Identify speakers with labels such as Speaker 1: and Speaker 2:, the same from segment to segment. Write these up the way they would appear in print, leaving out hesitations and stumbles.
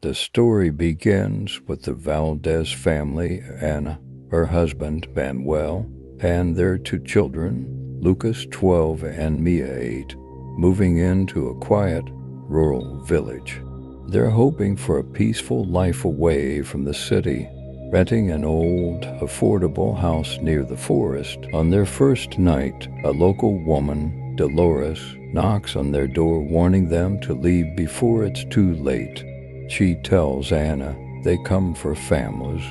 Speaker 1: The story begins with the Valdez family, Anna, her husband Manuel, and their two children, Lucas 12 and Mia 8, moving into a quiet, rural village. They're hoping for a peaceful life away from the city, renting an old, affordable house near the forest. On their first night, a local woman, Dolores, knocks on their door warning them to leave before it's too late. She tells Anna they come for families.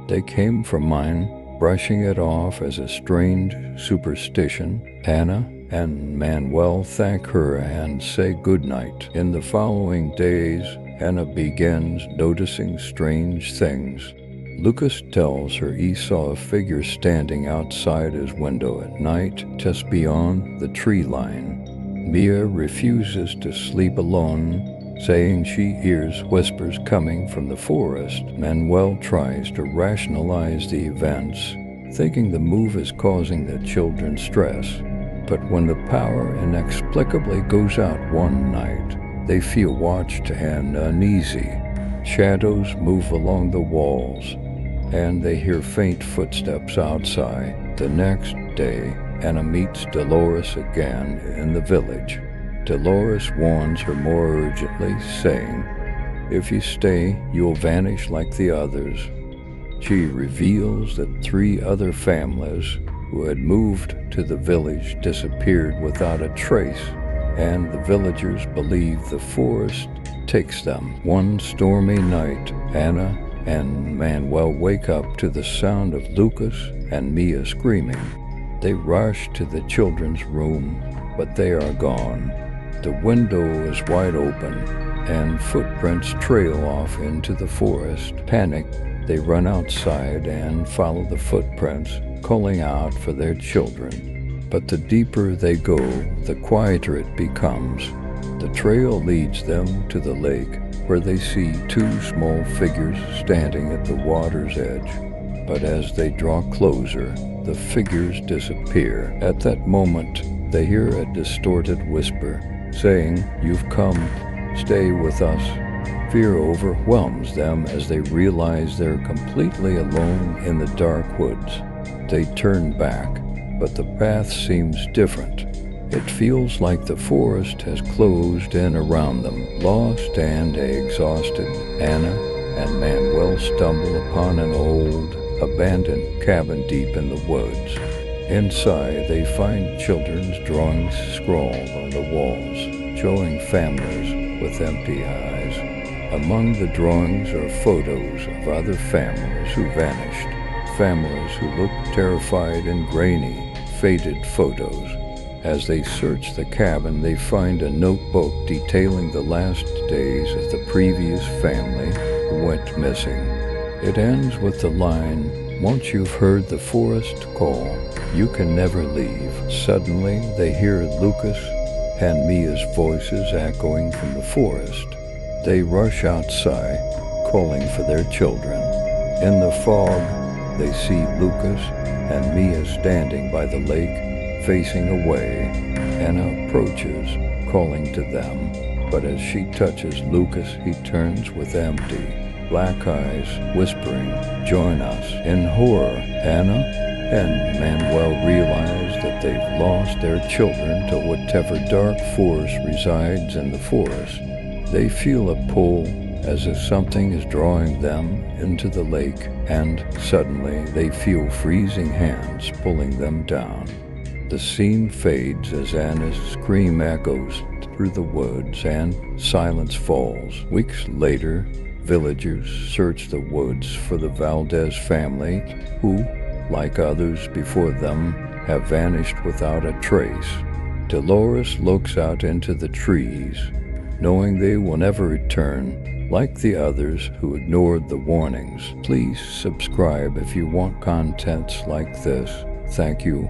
Speaker 1: They came for mine, brushing it off as a strange superstition. Anna and Manuel thank her and say goodnight. In the following days, Anna begins noticing strange things. Lucas tells her he saw a figure standing outside his window at night, just beyond the tree line. Mia refuses to sleep alone, saying she hears whispers coming from the forest. Manuel tries to rationalize the events, thinking the move is causing the children stress. But when the power inexplicably goes out one night, they feel watched and uneasy. Shadows move along the walls, and they hear faint footsteps outside. The next day, Anna meets Dolores again in the village. Dolores warns her more urgently, saying, "If you stay, you'll vanish like the others." She reveals that 3 other families who had moved to the village disappeared without a trace, and the villagers believe the forest takes them. One stormy night, Anna and Manuel wake up to the sound of Lucas and Mia screaming. They rush to the children's room, but they are gone. The window is wide open, and footprints trail off into the forest. Panicked, they run outside and follow the footprints, calling out for their children. But the deeper they go, the quieter it becomes. The trail leads them to the lake, where they see 2 small figures standing at the water's edge. But as they draw closer, the figures disappear. At that moment, they hear a distorted whisper, saying, "You've come, stay with us." Fear overwhelms them as they realize they're completely alone in the dark woods. They turn back, but the path seems different. It feels like the forest has closed in around them. Lost and exhausted, Anna and Manuel stumble upon an old, abandoned cabin deep in the woods. Inside, they find children's drawings scrawled on the walls, showing families with empty eyes. Among the drawings are photos of other families who vanished, families who look terrified and grainy, faded photos. As they search the cabin, they find a notebook detailing the last days of the previous family who went missing. It ends with the line, "Once you've heard the forest call, you can never leave." Suddenly, they hear Lucas and Mia's voices echoing from the forest. They rush outside, calling for their children. In the fog, they see Lucas and Mia standing by the lake, facing away. Anna approaches, calling to them, but as she touches Lucas, he turns with empty, black eyes, whispering, "Join us." In horror, Anna and Manuel realize that they've lost their children to whatever dark force resides in the forest. They feel a pull, as if something is drawing them into the lake, and suddenly they feel freezing hands pulling them down. The scene fades as Anna's scream echoes through the woods and silence falls. Weeks later, villagers search the woods for the Valdez family, who, like others before them, have vanished without a trace. Dolores looks out into the trees, knowing they will never return, like the others who ignored the warnings. Please subscribe if you want contents like this. Thank you.